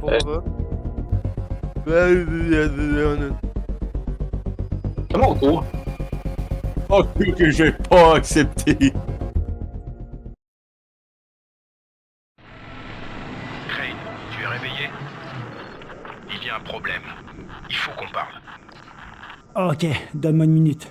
Comment on va? Comment on court? Oh, que j'ai pas accepté. Crane, tu es réveillé? Il y a un problème. Il faut qu'on parle. Ok, donne-moi une minute.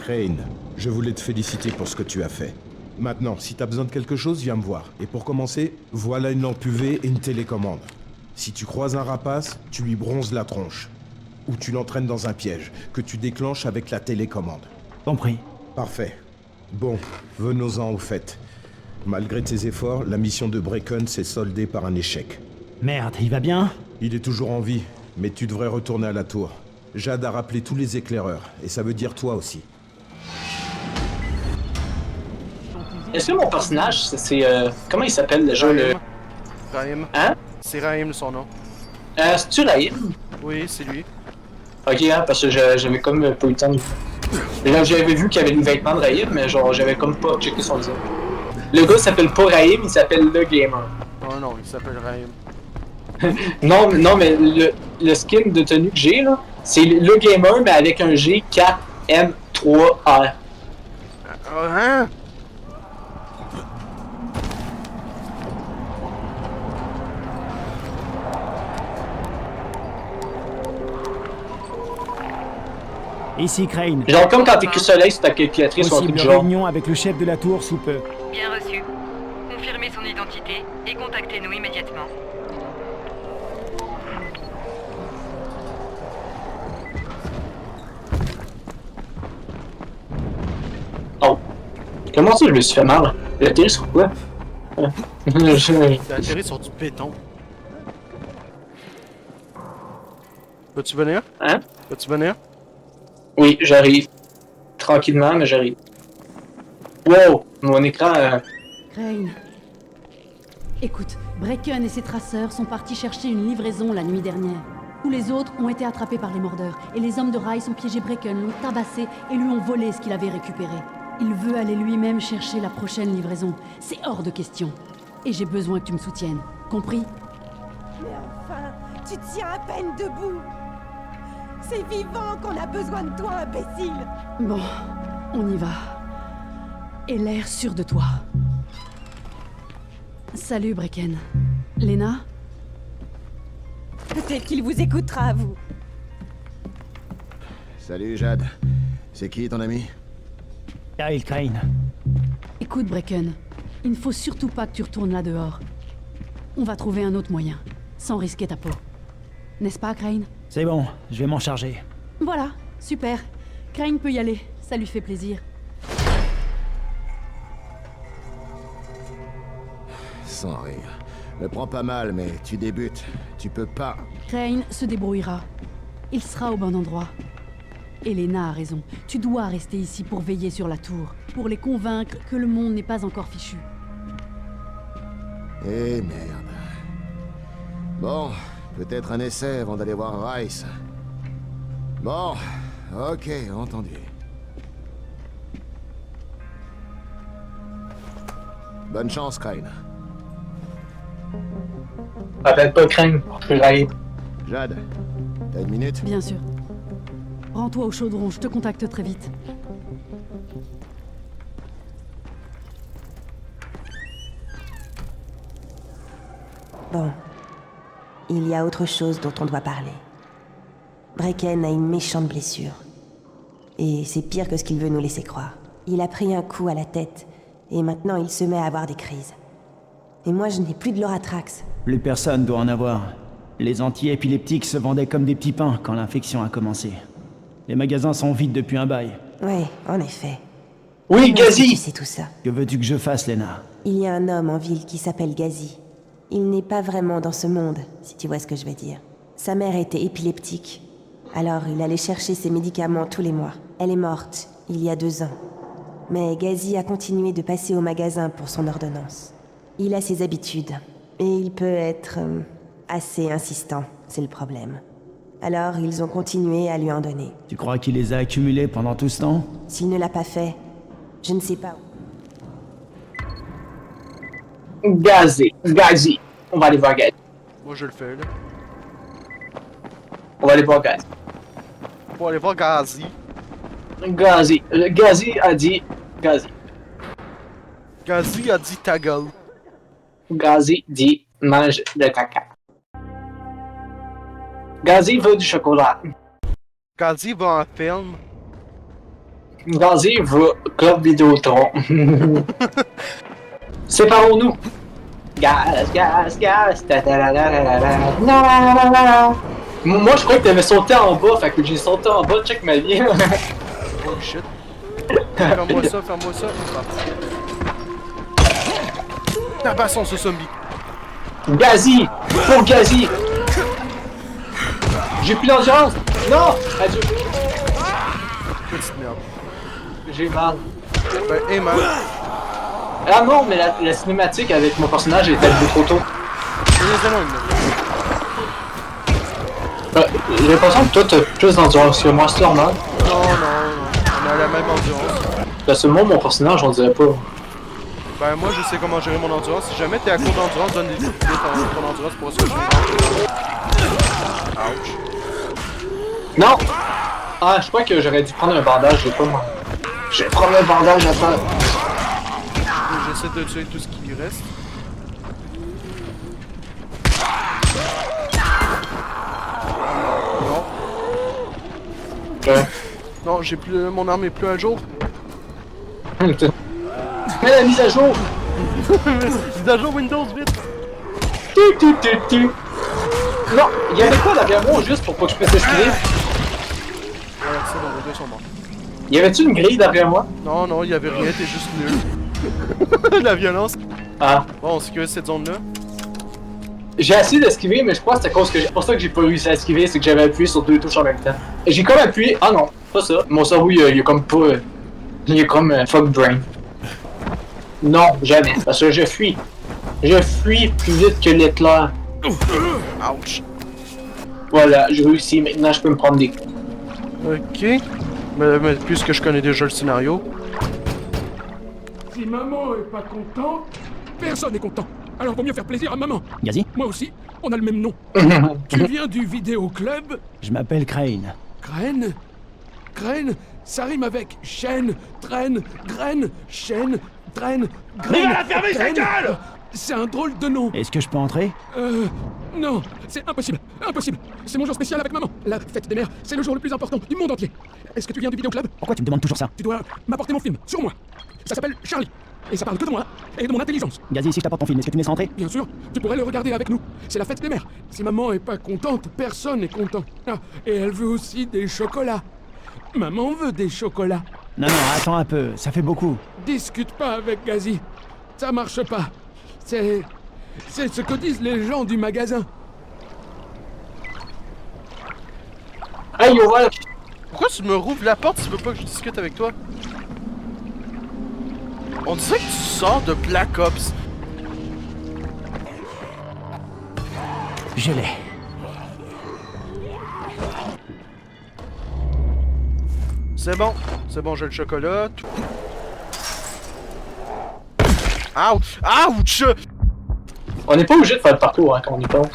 Crane, je voulais te féliciter pour ce que tu as fait. Maintenant, si t'as besoin de quelque chose, viens me voir. Et pour commencer, voilà une lampe UV et une télécommande. Si tu croises un rapace, tu lui bronzes la tronche. Ou tu l'entraînes dans un piège, que tu déclenches avec la télécommande. Compris. Parfait. Bon, venons-en au fait. Malgré tes efforts, la mission de Bracken s'est soldée par un échec. Merde, il va bien? Il est toujours en vie, mais tu devrais retourner à la tour. Jade a rappelé tous les éclaireurs, et ça veut dire toi aussi. Est-ce que mon personnage, comment il s'appelle déjà le. Raïm. Hein? C'est Raïm son nom. C'est-tu Raïm? Oui, c'est lui. Ok, hein, parce que j'avais comme pas eu le temps de. Là, j'avais vu qu'il y avait les vêtements de Raïm, mais genre, j'avais comme pas checké son visage. Le gars s'appelle pas Raïm, il s'appelle Le Gamer. Oh non, il s'appelle Raïm. Non, mais le skin de tenue que j'ai, là, c'est Le Gamer, mais avec un G 4M3R. Hein? Ici, Crane. Genre comme quand t'écris soleil sur ta calculatrice ou un truc Possible du genre. réunion avec le chef de la tour sous peu. Bien reçu. Confirmez son identité et contactez-nous immédiatement. Oh. Comment ça je me suis fait mal? J'ai atterri sur quoi? T'as atterri sur du béton. Peux-tu venir? Hein? Peux-tu venir? Oui, j'arrive. Tranquillement, mais j'arrive. Wow! Mon écran... Crane. Écoute, Bracken et ses traceurs sont partis chercher une livraison la nuit dernière. Tous les autres ont été attrapés par les mordeurs, et les hommes de Rice ont piégé Bracken, l'ont tabassé et lui ont volé ce qu'il avait récupéré. Il veut aller lui-même chercher la prochaine livraison. C'est hors de question. Et j'ai besoin que tu me soutiennes. Compris? Mais enfin, tu tiens à peine debout. C'est vivant qu'on a besoin de toi, imbécile. Bon, on y va. Et l'air sûr de toi. Salut, Bracken. Lena? Peut-être qu'il vous écoutera, à vous. Salut Jade. C'est qui ton ami? Kyle Crane. Écoute, Bracken. Il ne faut surtout pas que tu retournes là dehors. On va trouver un autre moyen, sans risquer ta peau. N'est-ce pas, Crane? C'est bon, je vais m'en charger. Voilà, super. Crane peut y aller, ça lui fait plaisir. Sans rire. Me prends pas mal, mais tu débutes. Tu peux pas... Crane se débrouillera. Il sera au bon endroit. Elena a raison. Tu dois rester ici pour veiller sur la tour, pour les convaincre que le monde n'est pas encore fichu. Eh merde. Bon, peut-être un essai avant d'aller voir Rice. Bon, ok, entendu. Bonne chance, Crane. Appelle pas Crane, je suis Raïm. Jade, t'as une minute? Bien sûr. Rends-toi au chaudron, je te contacte très vite. Bon. Il y a autre chose dont on doit parler. Bracken a une méchante blessure. Et c'est pire que ce qu'il veut nous laisser croire. Il a pris un coup à la tête, et maintenant il se met à avoir des crises. Et moi je n'ai plus de l'Oratrax. Plus personne doit en avoir. Les anti-épileptiques se vendaient comme des petits pains quand l'infection a commencé. Les magasins sont vides depuis un bail. Ouais, en effet. Oui, Comment est-ce que Gazi! tu sais tout ça. Que veux-tu que je fasse, Lena? Il y a un homme en ville qui s'appelle Gazi. Il n'est pas vraiment dans ce monde, si tu vois ce que je veux dire. Sa mère était épileptique. Alors il allait chercher ses médicaments tous les mois. Elle est morte, il y a 2 ans. Mais Gazi a continué de passer au magasin pour son ordonnance. Il a ses habitudes. Et il peut être... assez insistant, c'est le problème. Alors ils ont continué à lui en donner. Tu crois qu'il les a accumulés pendant tout ce temps? S'il ne l'a pas fait, je ne sais pas. Gazi. On va aller voir Gazi. Moi, je le fais, là. On va aller voir Gazi. Pour aller voir Gazi. Gazi a dit... Gazi. Gazi a dit ta gueule. Gazi dit mange de caca. Gazi veut du chocolat. Gazi va en film. Gazi veut Club Vidéotron. Séparons-nous. Gaz. Moi, je croyais que t'avais sauté en bas, fait que j'ai sauté en bas, check ma vie. Oh shit. Ferme-moi ça. Tabassons ce zombie. Gazi! Pour Gazi! J'ai plus d'endurance! Non! Adieu! Petite merde. J'ai mal. Ben, hey man. Ah non, mais la cinématique avec mon personnage est arrivée trop tôt. Je les éloigne, là. J'ai l'impression que toi t'as plus d'endurance que moi, c'est normal. Non. On a la même endurance. Parce que moi, mon personnage, on dirait pas. Ben, moi, je sais comment gérer mon endurance. Si jamais t'es à court d'endurance, donne des ton endurance pour ce que je vais. Ouch. Non! Ah, je crois que j'aurais dû prendre un bandage, je vais pas moi. Je vais prendre un bandage à faire. J'essaie de tuer tout ce qui lui reste. Non. Ouais. Non, j'ai plus. Mon arme est plus à jour. Mais la mise à jour! Mise à jour Windows, vite! Non, il y avait quoi derrière moi juste pour pas que je puisse esquiver? Ouais, c'est bon, les deux sont morts. Y avait-tu une grille derrière moi? Non, il y avait rien, t'es juste nul. La violence. Ah. Bon, on sécurise cette zone-là. J'ai essayé d'esquiver, mais je crois que c'est à cause que pour ça que j'ai pas réussi à esquiver, c'est que j'avais appuyé sur 2 touches en même temps. Et j'ai comme appuyé. Ah non, pas ça. Mon cerveau, il est comme pas. Il est comme fuck brain. Non, jamais. Parce que je fuis. Je fuis plus vite que l'éclair. Ouch. Voilà, j'ai réussi. Maintenant, je peux me prendre des coups. Ok. Mais puisque je connais déjà le scénario. Si maman est pas contente, personne n'est content. Alors vaut mieux faire plaisir à maman. Gazi? Moi aussi, on a le même nom. Tu viens du vidéoclub? Je m'appelle Crane. Crane? Crane, ça rime avec chaîne, traîne, graine, chaîne, traîne, graine. Il va la fermer sa gueule! C'est un drôle de nom. Est-ce que je peux entrer? Non, c'est impossible, impossible. C'est mon jour spécial avec maman. La fête des mères, c'est le jour le plus important du monde entier. Est-ce que tu viens du vidéoclub? Pourquoi tu me demandes toujours ça? Tu dois m'apporter mon film, sur moi. Ça s'appelle Charlie. Et ça parle que de moi et de mon intelligence. Gazi, si je t'apporte ton film, est-ce que tu me laisses rentrer? Bien sûr, tu pourrais le regarder avec nous. C'est la fête des mères. Si maman est pas contente, personne n'est content. Ah, et elle veut aussi des chocolats. Maman veut des chocolats. Non, attends un peu, ça fait beaucoup. Discute pas avec Gazi. Ça marche pas. C'est ce que disent les gens du magasin. Hey, voilà. Pourquoi tu me rouvres la porte si tu veux pas que je discute avec toi? On dirait que tu sors de Black Ops. Je l'ai. C'est bon, j'ai le chocolat. Ouch! Ouch! On n'est pas obligé de faire le parcours hein, quand on y pense.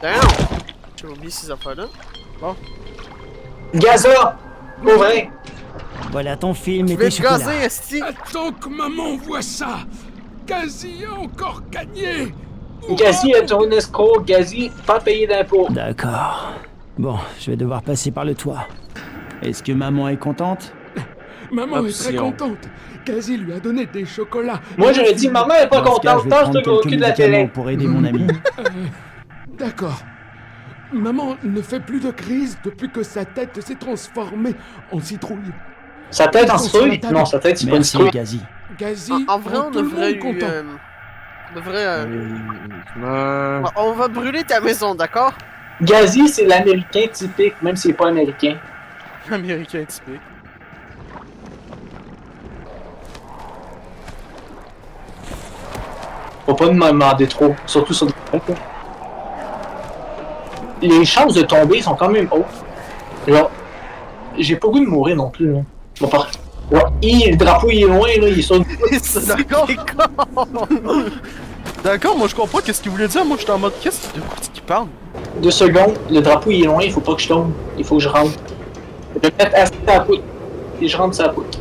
Damn! J'ai oublié ces affaires-là. Bon. Gaza! Pour vrai! Voilà ton film et Je vais tes te chocolats. gazer, esti! Attends que maman voit ça. Gazi a encore gagné. Gazi est un escroc, Gazi pas payé d'impôts. D'accord. Bon, je vais devoir passer par le toit. Est-ce que maman est contente? Maman est très Option. contente. Gazi lui a donné des chocolats. Moi j'aurais dit maman est pas Dans ce cas, contente, je vais tâche prendre de au quelques cul de la médicaments télé. pour aider mon ami. D'accord. Maman ne fait plus de crise depuis que sa tête s'est transformée en citrouille. Sa tête en Ils sont sur la citrouille? table. Non, sa tête c'est pas une Merci, citrouille. Gazi. Gazi En vrai, rend on tout le devrait monde content. On va brûler ta maison, d'accord? Gazi c'est l'américain typique, même s'il est pas américain. Américain typique. Faut pas me demander trop, surtout sur des les chances de tomber sont quand même hautes. Genre, j'ai pas le goût de mourir non plus, là. Bon, ouais, le drapeau il est loin, là, il est sur D'accord. D'accord, moi je comprends qu'est-ce qu'il voulait dire. Moi j'étais en mode, de quoi est-ce qu'il parle? 2 secondes, le drapeau il est loin, il faut pas que je tombe. Il faut que je rentre. Je vais mettre assez à la poutre. Et je rentre sur la poutre.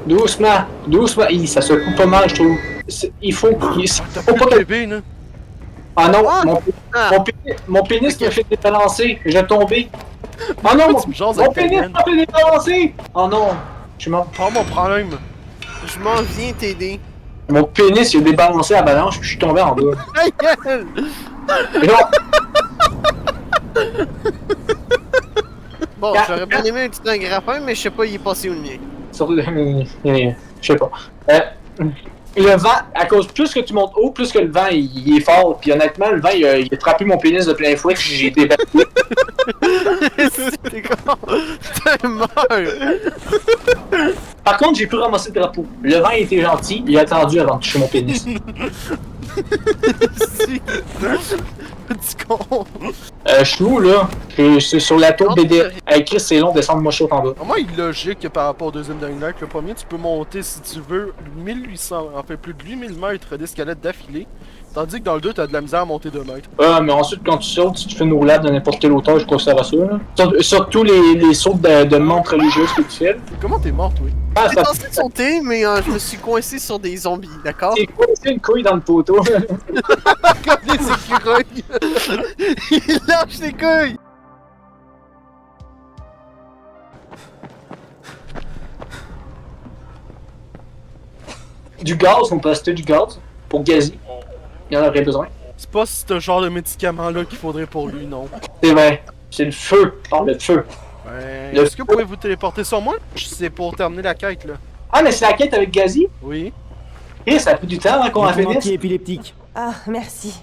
Doucement, doucement. Ça se coupe pas mal, je trouve. Il faut pas que... bébé, là. Ah non, mon pénis me fait débalancer. Je vais tomber. Oh non, mon pénis m'a fait débalancer. Oh non, je suis mort. Pas mon problème. Je m'en viens t'aider. Mon pénis il a débalancé à la balance, je suis tombé en bas. Bon, j'aurais bien aimé un petit grappin, mais je sais pas, il est passé où le mien. Je sais pas. Le vent, à cause plus que tu montes haut, plus que le vent il est fort. Puis honnêtement, le vent il a frappé mon pénis de plein fouet, puis j'ai été battu. T'es con. T'es mort. Par contre, j'ai pu ramasser le drapeau. Le vent il était gentil, il a attendu avant de toucher mon pénis. Petit con. Je suis où là? Je suis sur la tour BD. Hey Chris, c'est long, descendre-moi chaud en bas. Moi, il est logique que par rapport au deuxième Dying Light, le premier, tu peux monter si tu veux 1800, en fait plus de 8000 mètres d'escalade d'affilée. Tandis que dans le 2, t'as de la misère à monter 2 mètres. Mais ensuite, quand tu sautes, si tu fais une roulade de n'importe quelle hauteur, je crois que ça va ça. Là. Surtout les sauts de montres religieuses que tu fais. Comment t'es mort, toi? J'ai tenté de sauter, mais je me suis coincé sur des zombies, d'accord? J'ai coincé une couille dans le poteau. Comme les écureuils! Il lâche les couilles! Du gaz, on peut acheter du gaz pour Gazi. Il en aurait besoin. C'est pas ce genre de médicament-là qu'il faudrait pour lui, non. C'est vrai. C'est le feu. Oh, le feu. Ouais. Est-ce que vous pouvez vous téléporter sur moi? C'est pour terminer la quête, là. Ah, mais c'est la quête avec Gazi? Oui. Et ça a pris du temps avant qu'on la finisse. Épileptique. Ah, merci.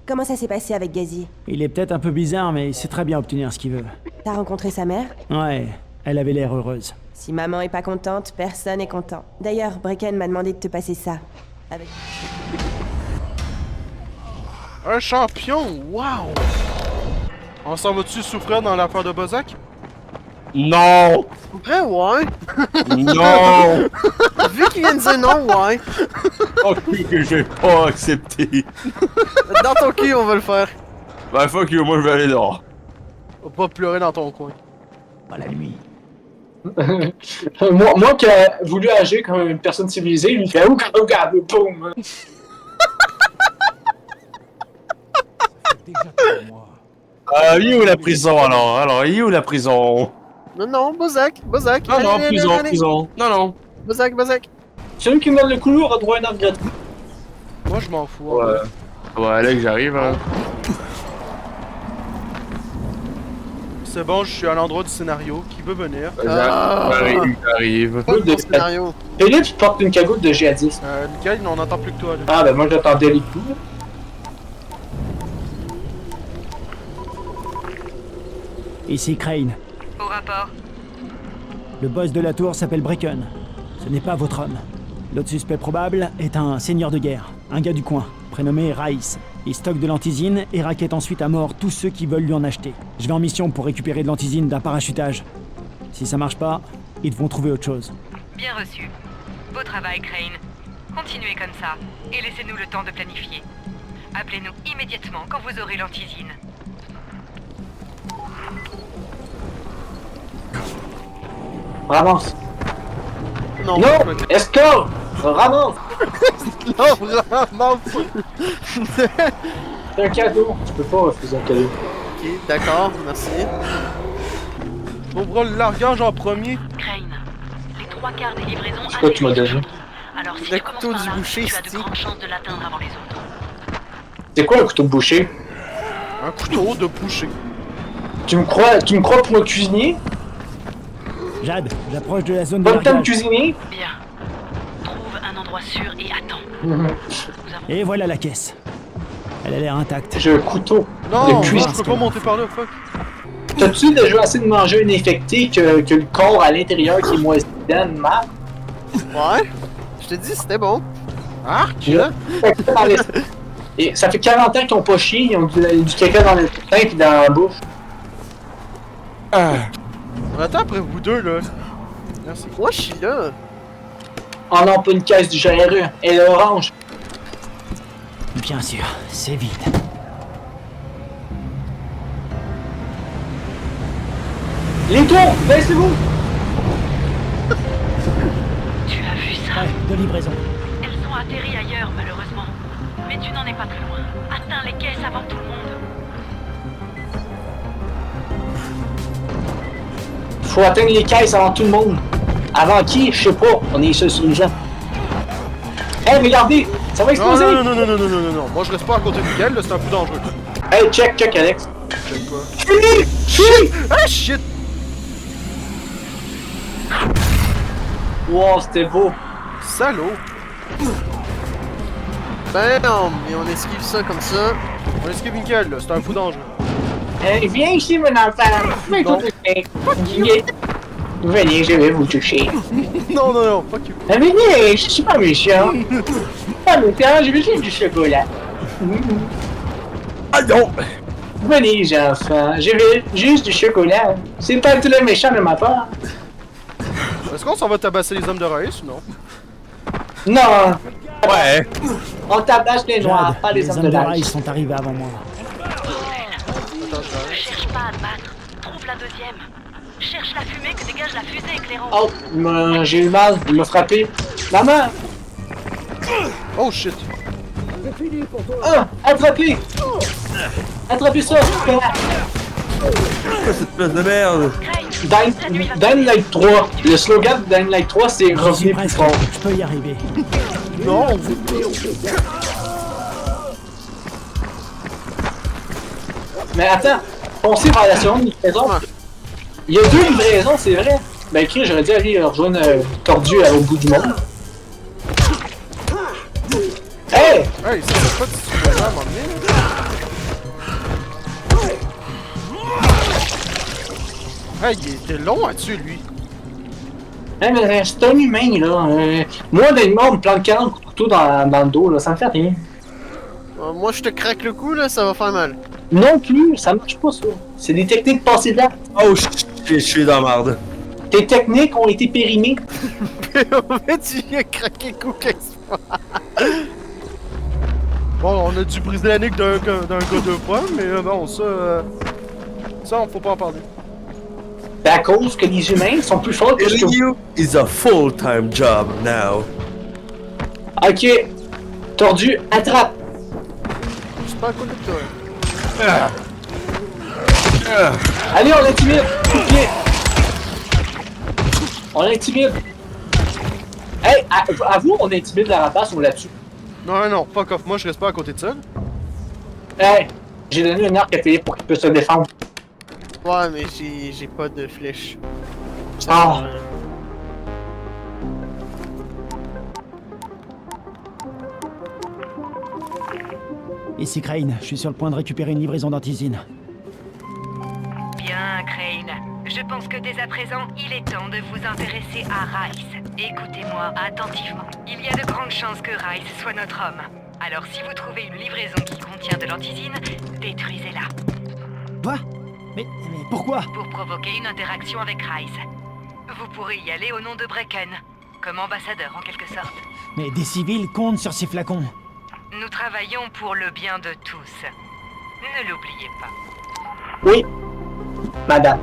Comment ça s'est passé avec Gazi? Il est peut-être un peu bizarre, mais il sait très bien obtenir ce qu'il veut. T'as rencontré sa mère? Ouais, elle avait l'air heureuse. Si maman est pas contente, personne est content. D'ailleurs, Brecken m'a demandé de te passer ça. Avec... Un champion! Wow! On s'en va-tu souffrir dans l'affaire de Bozak? Non! Vrai, ouais! Non! Vu qu'il vient de dire non, ouais! Oh, que je vais pas accepter! Dans ton cul, on va le faire! Bah, fuck you, moi je vais aller dehors! Va pas pleurer dans ton coin. À la nuit. moi qui a voulu agir comme une personne civilisée, lui fait boum! Il est où la prison alors? Il est où la prison? Non, Bozak! Non, prison. Non. Bozak! Celui qui me donne le couloir aura droit à un arbre gratuit. Moi, je m'en fous. Ouais. Ouais, là que j'arrive, hein. C'est bon, je suis à l'endroit du scénario. Qui veut venir? J'arrive. Pas de scénario. Et là, tu portes une cagoule de djihadiste. Michael, on n'entend plus que toi, là. Ah, ben moi j'attendais les coups. Ici Crane. Au rapport. Le boss de la tour s'appelle Brecken. Ce n'est pas votre homme. L'autre suspect probable est un seigneur de guerre, un gars du coin, prénommé Raïs. Il stocke de l'antisine et raquette ensuite à mort tous ceux qui veulent lui en acheter. Je vais en mission pour récupérer de l'antisine d'un parachutage. Si ça marche pas, ils devront trouver autre chose. Bien reçu. Beau travail, Crane. Continuez comme ça, et laissez-nous le temps de planifier. Appelez-nous immédiatement quand vous aurez l'antisine. Ramasse. Non, escorte. Ramasse. Non, ramasse. C'est un cadeau. Tu peux pas refuser un cadeau. Ok, d'accord, merci. On prend le largage en premier. Crane, les 3/4 des livraisons... C'est quoi que tu m'as donné? Alors si Le tu commences couteau par du là, boucher, tu as de c'est-tu? grandes chances de l'atteindre avant les autres. C'est quoi un couteau de boucher? Un couteau de boucher. Tu me crois pour un cuisinier? Jade, j'approche de la zone de Pas le temps de largage. cuisiner? Bien. Trouve un endroit sûr et attends. Et voilà la caisse. Elle a l'air intacte. J'ai un couteau Non, de cuisine. je peux pas monter par là, fuck. T'as-tu déjà assez de manger un infecté que le corps à l'intérieur qui est moisi dedans, mal? Ouais, je te dis, c'était bon. Arc? Il Et ça fait 40 ans qu'ils ont pas chié, ils ont du caca dans le teint pis dans la bouche. On attend après vous deux, là. Merci. Moi, je suis là. Oh non, pas une caisse du GRE. Elle est orange. Bien sûr, c'est vide. Les tours, baissez-vous! Tu as vu ça? Ouais, de livraison. Elles ont atterri ailleurs, malheureusement. Mais tu n'en es pas très loin. Atteins les caisses avant tout le monde. Faut atteindre les caisses avant tout le monde. Avant qui? Je sais pas. On est seuls sur les gens. Hey, regardez! Ça va exploser! Non. Moi, je reste pas à côté de Miguel, là, c'est un peu dangereux. Hey, check, Alex. Check quoi? Fini! Ah, shit! Wow, c'était beau. Salaud! Ben non, mais on esquive ça comme ça. On esquive Miguel, là, c'est un peu dangereux. Hey, viens ici, mon enfant. Viens Non. toucher. Venez, je vais vous toucher. Non, fuck you. Ah, venez, je suis pas méchant. Pas méchant, je veux juste du chocolat. Ah non! Venez, les enfants, je veux juste du chocolat. C'est pas tout le méchant de ma part. Est-ce qu'on s'en va tabasser les hommes de Raïs ou non? Non, Ouais! on tabasse les noirs, Jade, pas les les hommes hommes de de l'âge. Raïs sont arrivés avant moi. Ne cherche pas à te battre. Trouve la deuxième. Cherche la fumée que dégage la fusée éclairante. Oh, j'ai eu mal, il m'a frappé. Maman! Oh shit! Ah, attrapez! Attrapez ça! Cette place de merde! Dying Light 3. Le slogan de Dying Light 3, c'est Je suis revenez plus presque. fort. Je peux y arriver. Non! Mais attends, foncez vers la seconde livraison. Il y a 2 livraisons, c'est vrai. Ben, écrit, j'aurais dû aller rejoindre Tordu au bout du monde. Hey! Hey, ça fait pas de situation à un moment donné, là. Hey, il était long à tuer, lui. Hey, mais c'est un humain, là. Moi, d'un humain, on me plante 40 coups de couteau dans le dos, là. Ça me fait rien. Moi, je te craque le cou, là, ça va faire mal. Non plus, ça marche pas, ça. C'est des techniques passées là. Oh, je suis dans la merde. Tes techniques ont été périmées. En fait, tu viens craquer le cou 15 fois. Bon, on a dû briser la nuque d'un gars 2 fois, mais bon, ça, on faut pas en parler. C'est à cause que les humains sont plus forts que ce que vous. You is a full-time job now. Ok. Tordu, attrape. Je suis pas à côté de toi. Allez, on l'intimide. Coup de pied. On l'intimide. Hey, à vous, on intimide la rapace, on la tue. Non, fuck off, moi je reste pas à côté de ça. Hey, j'ai donné une arc à Philippe pour qu'il puisse se défendre. Ouais, mais j'ai pas de flèche. Ah. Ici Crane, je suis sur le point de récupérer une livraison d'antisine. Bien, Crane. Je pense que dès à présent, il est temps de vous intéresser à Rice. Écoutez-moi attentivement. Il y a de grandes chances que Rice soit notre homme. Alors si vous trouvez une livraison qui contient de l'antisine, détruisez-la. Quoi? Mais pourquoi? Pour provoquer une interaction avec Rice. Vous pourrez y aller au nom de Brecken, comme ambassadeur en quelque sorte. Mais des civils comptent sur ces flacons. Nous travaillons pour le bien de tous. Ne l'oubliez pas. Oui, madame.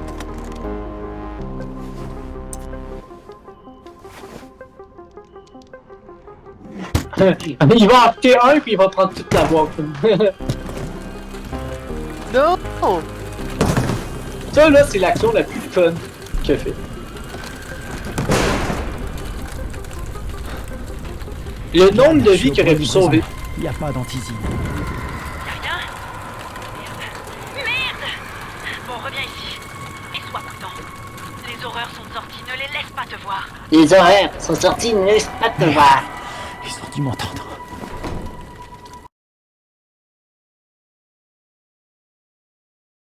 Il va en acheter un puis il va prendre toute la boîte. Non! Ça là, c'est l'action la plus fun qu'il a fait. Le nombre de vies qu'il aurait pu sauver. Il n'y a pas d'antisine. Rien? Merde! Bon, reviens ici. Et sois prudent. Les horreurs sont sorties, ne les laisse pas te voir. Les horaires sont sortis, ne laisse pas te voir. Ils ont dû m'entendre.